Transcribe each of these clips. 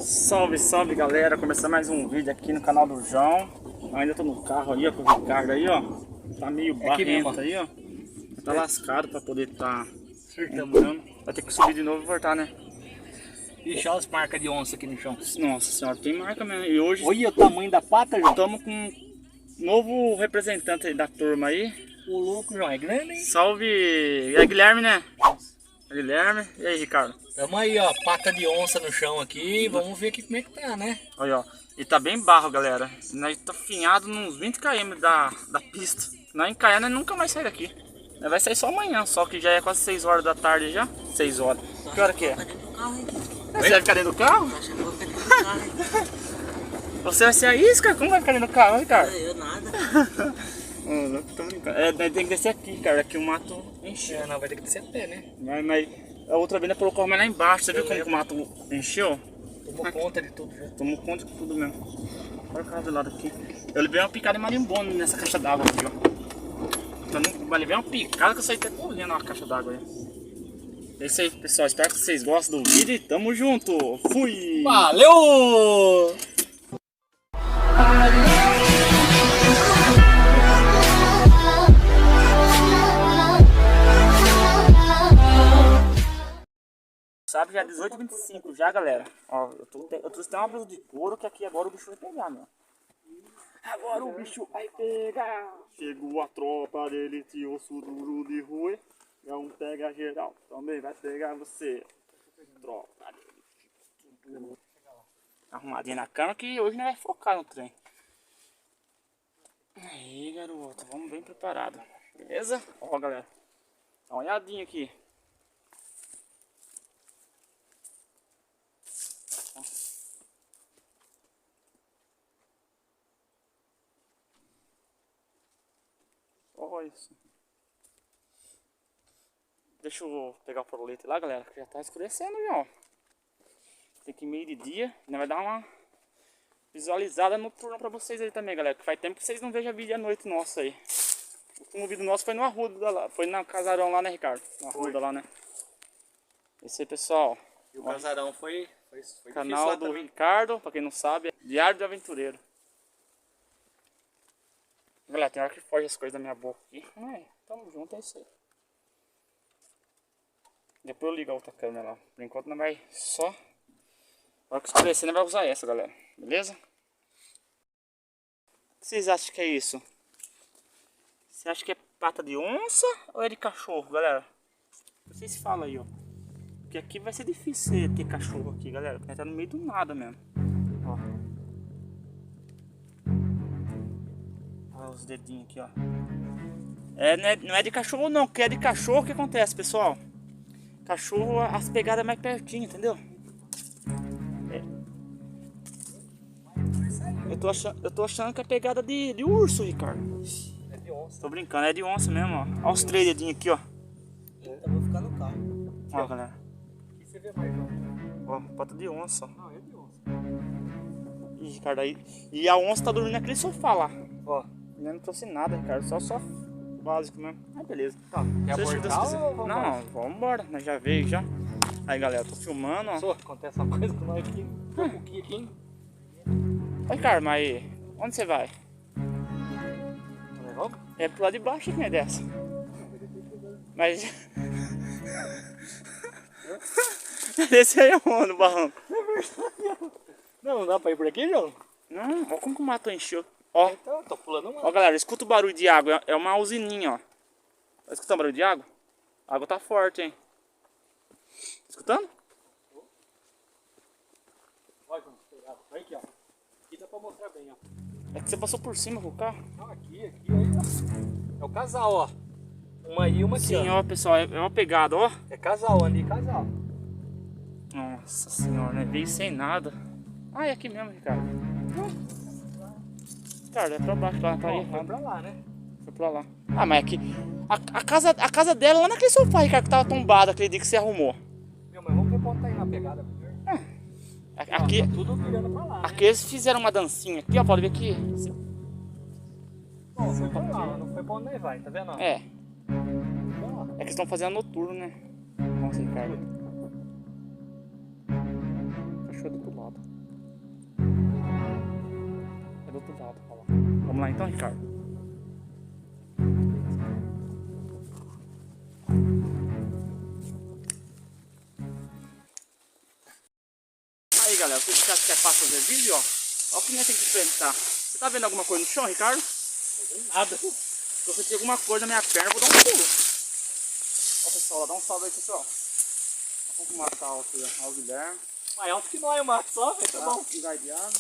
Salve, salve galera, começando mais um vídeo aqui no canal do João. Eu ainda tô no carro aí, ó, com o Ricardo aí, ó. Tá meio barrento aí, ó. Tá lascado pra poder tá entrando. Vai ter que subir de novo e voltar, né? Ixi, olha as marcas de onça aqui no chão. Nossa senhora, tem marca mesmo. E hoje Olha o tamanho da pata, João. estamos com um novo representante aí da turma aí. O louco, João, é grande, hein? Salve! É Guilherme, né? É Guilherme. E aí, Ricardo? Tamo aí, ó, pata de onça no chão aqui. Vamos ver aqui como é que tá, né? Olha, ó. E tá bem barro, galera. Nós tá afinhado nos 20 km da pista. Nós encaiar, nós nunca mais sair daqui. Nós vai sair só amanhã, só que já é quase 6 horas da tarde já. 6 horas. Que hora que é? Você vai ficar dentro do carro? Você vai ser a isca? Como vai ficar dentro do carro, Ricardo? Eu nada. Não, tô brincando. É, tem que descer aqui, cara. Aqui o mato encheu. É, não, vai ter que descer a pé, né? Mas a outra vez nós colocou mais lá embaixo. Você viu como que o mato encheu? Tomou conta de tudo já. Tomou conta de tudo mesmo. Olha o carro do lado aqui. Eu levei uma picada de marimbondo nessa caixa d'água aqui, ó. Então, eu levei uma picada que eu saí até correndo na caixa d'água aí. É isso aí, pessoal. Espero que vocês gostem do vídeo e tamo junto. Fui! Valeu! Sabe, já é 18h25 já, galera. Ó, eu trouxe até uma blusa de couro que aqui agora o bicho vai pegar, meu. Agora o bicho vai pegar. Chegou a tropa dele, tio osso duro de rua. É um pega geral, também vai pegar você. Tropa dele. Arrumadinha na cama que hoje não vai focar no trem. Aí, garoto, vamos bem preparado. Beleza? Ó, galera. Dá uma olhadinha aqui. Olha isso. Deixa eu pegar o prolete lá, galera, que já tá escurecendo já, ó. Tem que ir meio de dia, ainda vai dar uma visualizada noturna pra vocês aí também, galera. Que faz tempo que vocês não vejam vídeo à noite nosso aí. O último vídeo nosso foi no Arruda lá, foi na Casarão lá, né, Ricardo? No Arruda lá, né? Esse aí, pessoal. E o casarão foi Canal do Ricardo, pra quem não sabe, é Diário do Aventureiro. Galera, tem hora que foge as coisas da minha boca aqui. Mas tamo junto, é isso aí. Depois eu ligo a outra câmera lá. Por enquanto não vai só. Na hora que escurecer, não vai usar essa, galera. Beleza? O que vocês acham que é isso? Você acha que é pata de onça ou é de cachorro, galera? Vocês falam aí, ó. Porque aqui vai ser difícil ter cachorro aqui, galera. Porque tá no meio do nada mesmo. Ó. Olha os dedinhos aqui, ó. Não é de cachorro não, porque é de cachorro o que acontece, pessoal? Cachorro, as pegadas mais pertinho, entendeu? É. Eu tô achando que é pegada de urso, Ricardo. É de onça. Tô brincando, é de onça mesmo, ó. Olha os três dedinhos aqui, ó. Eu vou ficar no carro. Ó, galera. Aqui você vê mais, João. Ó, pata de onça. Não, é de onça. Ih, Ricardo, aí. E a onça tá dormindo naquele sofá lá. Ó. Eu não trouxe nada, Ricardo. Só básico mesmo. Ah, beleza. Tá. Quer Seja o que Deus abortar quiser. ou vamos Não, vamos embora. Nós já veio já. Aí, galera, eu tô filmando, ó. Só, acontece uma coisa com nós aqui. Um pouquinho aqui, hein? Aí, Ricardo, mas onde você vai? Vamos? É pro lado de baixo que é dessa. Mas... Esse aí é onde, o barranco? Não dá pra ir por aqui, João? Não, olha como que o mato encheu. Ó, Então, tô pulando uma. ó, galera, escuta o barulho de água. É uma usininha, ó. Tá escutando o barulho de água? A água tá forte, hein? Tá escutando? Olha como pegava. Olha aqui, ó. Aqui dá pra mostrar bem, ó. É que você passou por cima com o carro. Não, aqui, aí, ó. É o casal, ó. Uma aí e uma aqui, Sim, ó. ó, pessoal, é uma pegada, ó. É casal, ali, casal. Nossa senhora, né? Veio sem nada. Ah, é aqui mesmo, Ricardo. Ricardo, é pra baixo lá, tá aí Ó, errado. foi pra lá, né? Foi pra lá. Ah, mas aqui. A casa dela lá naquele sofá, Ricardo, que tava tombado aquele dia que você arrumou. Meu, mas vamos ver quanto tá aí na pegada primeiro. Aqui, Ó, tá tudo virando pra lá, né? aqui eles fizeram uma dancinha aqui, ó. Pode ver aqui. Ó, foi pra lá, não foi pra onde nós vai, tá vendo? Ó? É. Foi lá. É que estão fazendo noturno, né? Nossa, Ricardo. Fechou do outro lado. mais alto. Ó lá. Vamos lá então, Ricardo. Aí, galera, vocês que quer fazer vídeo, ó. Ó o que nós tem que enfrentar. Você tá vendo alguma coisa no chão, Ricardo? Nada. Se você tem alguma coisa na minha perna, eu vou dar um pulo. Ó, pessoal, dá um salve aí, pessoal. Vamos matar o Guilherme. Mais alto que nós, o mato só, velho, tá bom. Um gás de água.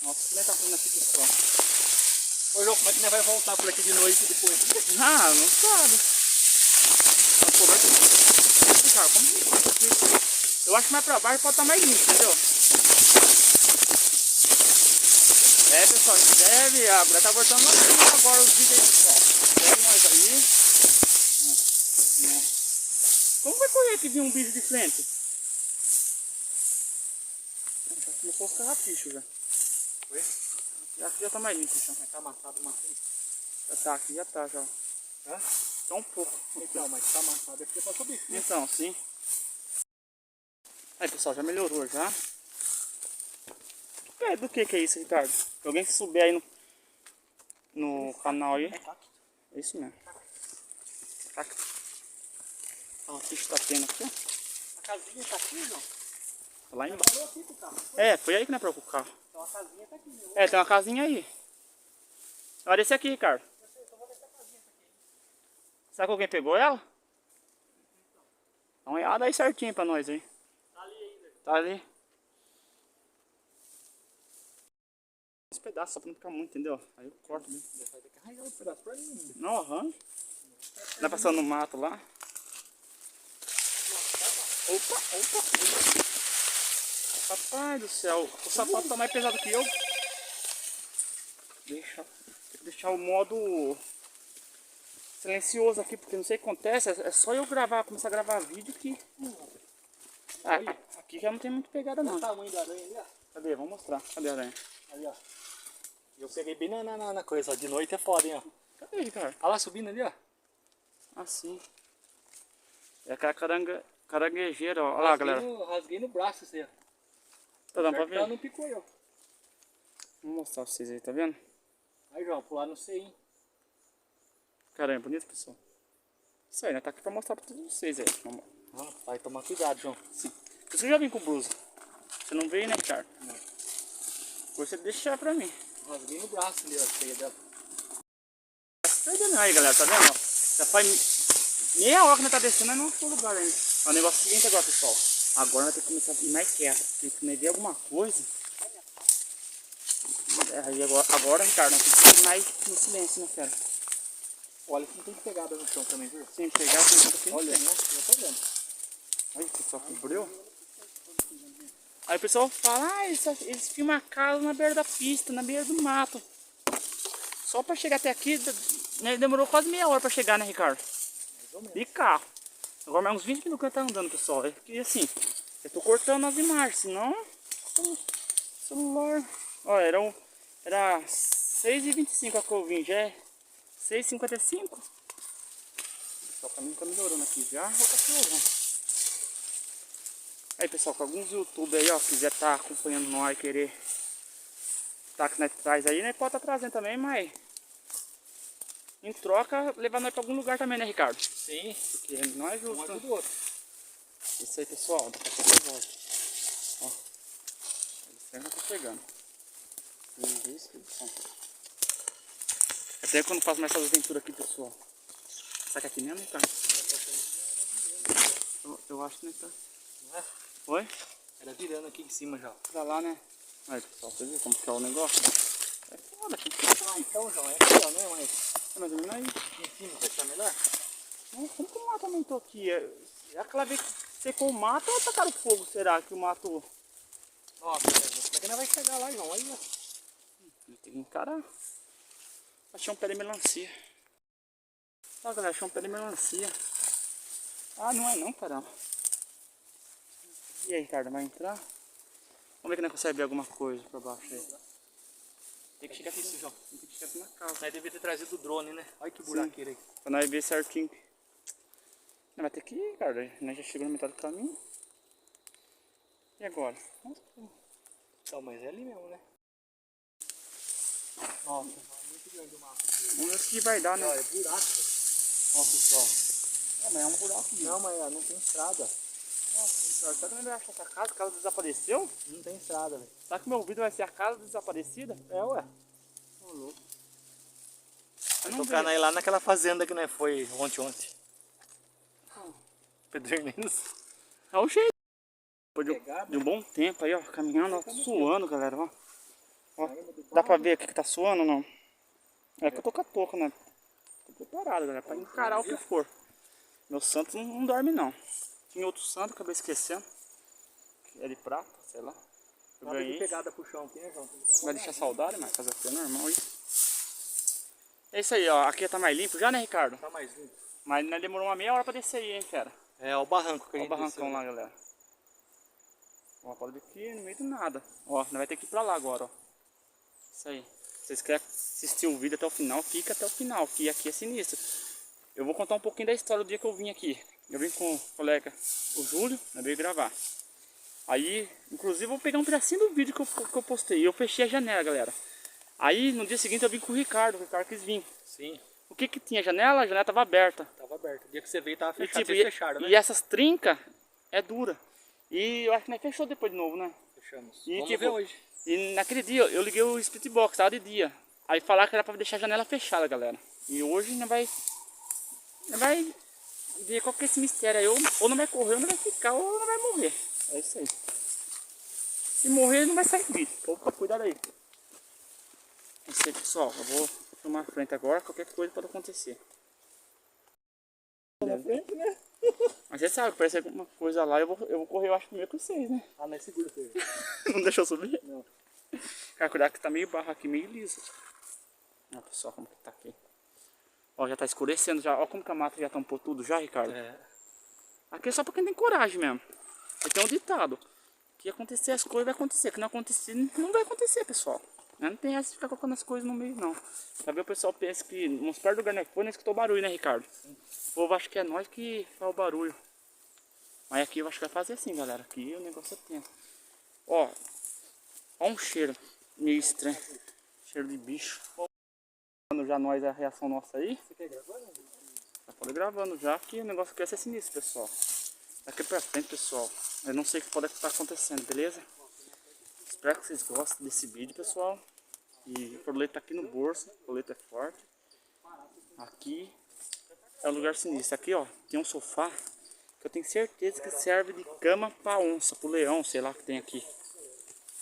Nossa, o que nós tá fazendo aqui, pessoal? Ô, João, como é que nós vai voltar por aqui de noite depois? Ah, não sabe. Mas, pô, vai ter... Cara, como que... Eu acho que mais pra baixo pode estar mais limpo, entendeu? É, pessoal, inscreve, a mulher tá voltando lá agora os vídeos aí, pessoal. Inscreve nós aí. Como vai correr que vir um bicho de frente? Já começou a ficar rapicho já. Oi? Aqui já tá mais limpo, já. Mas tá amassado uma vez. Já tá aqui, já tá, já. Hã? Só um pouco. Então, mas tá amassado é porque passou bicho, né? Então, sim. Aí, pessoal, já melhorou, já. É, do que é isso, Ricardo? Alguém que souber aí no canal aí. É isso mesmo. Cacto. Ó, o bicho tá tendo aqui, ó. A casinha tá aqui, João? Tá lá embaixo. Parou aqui com o carro. É, foi aí que nós parou com o carro. Então a casinha tá aqui, meu. É, tem uma casinha aí. Olha esse aqui, Ricardo. Eu sei, só vou ver se a casinha tá aqui. Será que alguém pegou ela? Dá uma olhada aí certinho pra nós aí. Tá ali ainda. Tá ali. Esse pedaço só pra não ficar muito, entendeu? Aí eu corto mesmo. Vai ter que arranjar um pedaço pra mim. Não arranjo. Tá passando no mato lá. Opa, opa. Rapaz do céu, o sapato tá mais pesado que eu. Tem que deixar o modo silencioso aqui, porque não sei o que acontece. É só eu gravar, começar a gravar vídeo que... Ah, aqui já não tem muito pegada não. Olha o tamanho da aranha ali, ó. Cadê? Vamos mostrar. Cadê a aranha? Ali, ó. Eu peguei bem na coisa, ó. De noite é foda, hein, ó. Cadê, Ricardo? Olha lá subindo ali, ó. Ah, sim. É aquela caranguejeira, ó. Olha lá, galera. Rasguei no braço isso aí, ó. Tá dando pra Certo que ela ver? não picou aí, ó. Vou mostrar pra vocês aí, tá vendo? Aí, João, pular não sei, hein. Caramba, bonito, pessoal. Isso aí, né? Tá aqui pra mostrar pra todos vocês aí. Vamos. Ah, vai tomar cuidado, João. Sim. Você já vim com blusa? Você não veio, né, Ricardo? Não. Depois você deixa pra mim. Rasguei no braço ali, ó, cheia dela. Tá perdendo aí, galera, tá vendo? Ó? Já faz meia hora que nós tá descendo, mas não achou lugar ainda. Ó, o negócio seguinte agora, pessoal. Agora nós temos que começar a ir mais quieto. Porque se nós ver alguma coisa... Aí agora, Ricardo, nós temos que ir mais no silêncio, né, fera? Olha que não tem pegada no chão também, viu? Sem pegar, tem que aqui. Olha, não, eu tô vendo. Olha, pessoal, cobriu. Aí o pessoal fala, ah, eles filmam a casa na beira da pista, na beira do mato. Só pra chegar até aqui, né, demorou quase meia hora pra chegar, né, Ricardo? De carro. Agora mais uns 20 minutos que eu tá andando, pessoal. É que assim, eu tô cortando as imagens, senão... O celular... Ó, era 6h25 a que eu vim, já é 6h55. Pessoal, o caminho tá melhorando aqui já, vou tá piorando. Aí, pessoal, com alguns YouTube aí, ó, quiser tá acompanhando nós e querer tá que nós traz aí, né, pode tá trazendo também, mas em troca, levar nós pra algum lugar também, né, Ricardo? Sim. Porque não é Um justo, ajuda né? o outro. Isso aí, pessoal, daqui a pouco eu volto. Ó, ele já tá chegando. Até quando faço mais essa aventura aqui, pessoal. Será que é aqui mesmo, Ricardo? Eu acho que não tá. Não é? Oi? Era virando aqui em cima já. Pra lá, né? Aí, pessoal, você viu como que é o negócio? É foda aqui. Ah, então, João, é aqui, ó, né? Mas É mais ou menos aí. em cima você tá melhor? Como que o mato aumentou aqui? É aquela vez que secou o mato ou tacaram fogo, será que o mato... Nossa, como é que nós vai chegar lá, João? Aí, ó. Tem que encarar. Achei um pé de melancia. Ó, galera, achei um pé de melancia. Ah, não é não, caramba. E aí, Ricardo, vai entrar? Vamos ver que nós conseguimos ver alguma coisa pra baixo aí. Tem que chegar aqui, João. Tem que chegar aqui na casa. Nós devia ter trazido o drone, né? Olha que buraqueira aí. Pra nós ver certinho. Não, vai ter que ir, cara. Nós já chegamos na metade do caminho. E agora? Então, mas é ali mesmo, né? Nossa, muito grande o mato. Vamos ver o que vai dar, né? Olha, é buraco, velho. Ó, pessoal. É, mas é um buraco mesmo. Não, mas não tem estrada. Nossa, Ricardo, será que não vai achar essa casa? A casa desapareceu? Não tem estrada, velho. Será que meu vídeo vai ser a casa desaparecida? É, ué. Ô, louco. Vai não tocar vejo. lá naquela fazenda que nós foi ontem. Pederneiros. É o jeito. Depois Pegada. de um bom tempo aí, ó, caminhando, ó, suando, galera, ó. Ó, dá pra ver aqui que tá suando ou não? É que eu tô com a touca, né? Tô preparado, galera, pra encarar o que for. Meu santo não dorme, não. Tinha outro santo, acabei esquecendo. Que é de prata, sei lá. Eu Nada de ganhei. pegada pro chão aqui, né, João? Vai deixar saudade, mas fazer aqui é normal isso. É isso aí, ó. Aqui tá mais limpo já, né, Ricardo? Tá mais limpo. Mas ainda demorou uma meia hora pra descer aí, hein, fera? É o barranco que a Olha o gente barrancão desceu. lá, galera. Ó, pode ver aqui no meio do nada. Ó, nós vai ter que ir pra lá agora, ó. Isso aí. Se vocês querem assistir o vídeo até o final, fica até o final, que aqui é sinistro. Eu vou contar um pouquinho da história do dia que eu vim aqui. Eu vim com o colega, o Júlio, né, veio gravar. Aí, inclusive, eu vou pegar um pedacinho do vídeo que eu postei. Eu fechei a janela, galera. Aí, no dia seguinte, eu vim com o Ricardo quis vir. Sim, O que que tinha? A janela tava aberta. tava aberto. O dia que você veio tava E, fechado. tipo, Vocês fecharam, né? e essas trincas é dura. E eu acho que nós fechou depois de novo, né? Fechamos. E, Vamos tipo, ver hoje. E naquele dia eu liguei o split box, tava de dia. Aí falaram que era pra deixar a janela fechada, galera. E hoje não vai ver qual que é esse mistério aí. Ou não vai correr, ou não vai ficar, ou não vai morrer. É isso aí. Se morrer, não vai sair vídeo. Opa, cuidado aí. É isso aí, pessoal. Eu vou filmar a frente agora, qualquer coisa pode acontecer. Na frente, né? Mas você sabe, parece alguma coisa lá, eu vou correr, eu acho, primeiro que vocês, né? Ah, mas segura ele. Não deixou subir? Não. Cara, cuidado que tá meio barro aqui, meio liso. Olha pessoal como que tá aqui. Ó, já tá escurecendo já. Ó como que a mata já tampou tudo já, Ricardo. É. Aqui é só pra quem tem coragem mesmo. E tem um ditado. Que acontecer as coisas vai acontecer. Que não acontecer, não vai acontecer, pessoal. Não tem essa de ficar colocando as coisas no meio, não. Pra ver o pessoal pensa que nos perto do lugar não foi, não escutou barulho, né, Ricardo? O povo acha que é nós que faz o barulho. Mas aqui eu acho que vai fazer assim, galera. Aqui o negócio é tenso. Ó um cheiro meio estranho. Cheiro de bicho. Já nós a reação nossa aí. Você quer gravar? Já pode gravando já, que o negócio aqui vai ser sinistro, pessoal. Daqui pra frente, pessoal. Eu não sei o que pode estar acontecendo, beleza? Espero que vocês gostem desse vídeo, pessoal. E o colete tá aqui no bolso. O colete é forte. Aqui é um lugar sinistro. Aqui, ó, tem um sofá que eu tenho certeza que serve de cama pra onça, pro leão, sei lá o que tem aqui.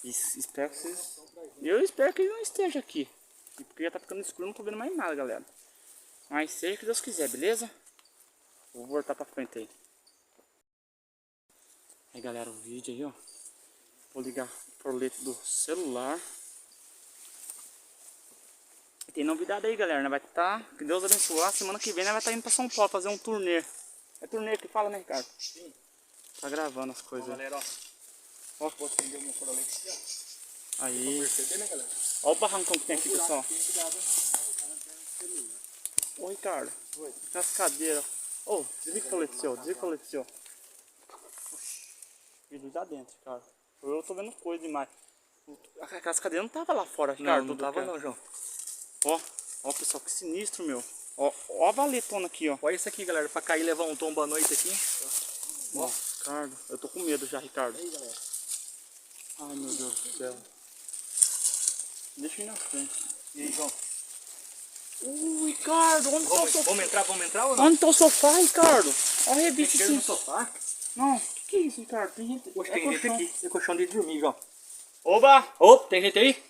E espero que vocês... Eu espero que ele não esteja aqui. Porque já tá ficando escuro, não tô vendo mais nada, galera. Mas seja o que Deus quiser, beleza? Vou voltar pra frente aí. Aí, galera, o vídeo aí, ó. Vou ligar o colete do celular. E tem novidade aí, galera. Vai estar, que Deus abençoe. Semana que vem, vai estar indo pra São Paulo fazer um turnê. É turnê que fala, né, Ricardo? Sim. Tá gravando as coisas. Bom, galera, ó. Vou acender o meu colete aqui, ó. Aí. Perceber, né, galera? Olha o barrancão que tem aqui, pessoal. Cuidado, hein? Ô, Ricardo. Oi. Tem as cadeiras. Ô, desliga o colete seu, desliga o colete seu. E luz lá dentro, cara. Eu tô vendo coisa demais. Aquelas cadeiras não tava lá fora, Ricardo. Não tava não, João. Ó, pessoal, que sinistro, meu. Ó a valetona aqui, ó. Olha isso aqui, galera, pra cair e levar um tombo à noite aqui. Ó, Ricardo. Eu tô com medo já, Ricardo. Aí, galera. Ai, meu Deus do céu. Deixa eu ir na frente. E aí, João? Ricardo, onde tá o sofá? Vamos entrar ou não? Onde tá o sofá, Ricardo? Ó a Tem revista cheiro no assim. sofá? Não, que é isso, Ricardo? Tem gente. Poxa, É tem gente colchão. aqui. É colchão de dormir, João. Oba! Ô, tem gente aí?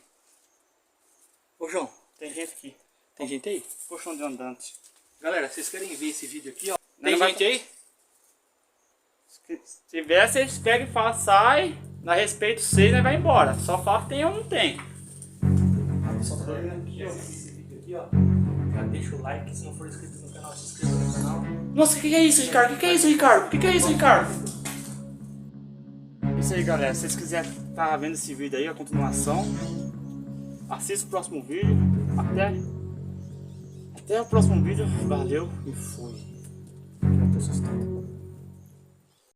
Ô, João, Tem gente aqui. tem gente aí? Colchão de andante. Galera, vocês querem ver esse vídeo aqui, ó? Não Tem vai- gente aí? Se tiver, vocês pegam e falam, sai, dá respeito vocês, né, vai embora. Só fala que tem ou não tem. Só tá vendo aqui, ó. Esse vídeo aqui, ó. Já deixa o like, se não for inscrito no canal, se inscreva no canal. Nossa, o que é isso, Ricardo? O que é isso, Ricardo? O que é isso, Ricardo? É isso aí, galera. Se vocês quiserem estar vendo esse vídeo aí, a continuação, assista o próximo vídeo. Até o próximo vídeo. Valeu e fui. Eu tô assustado.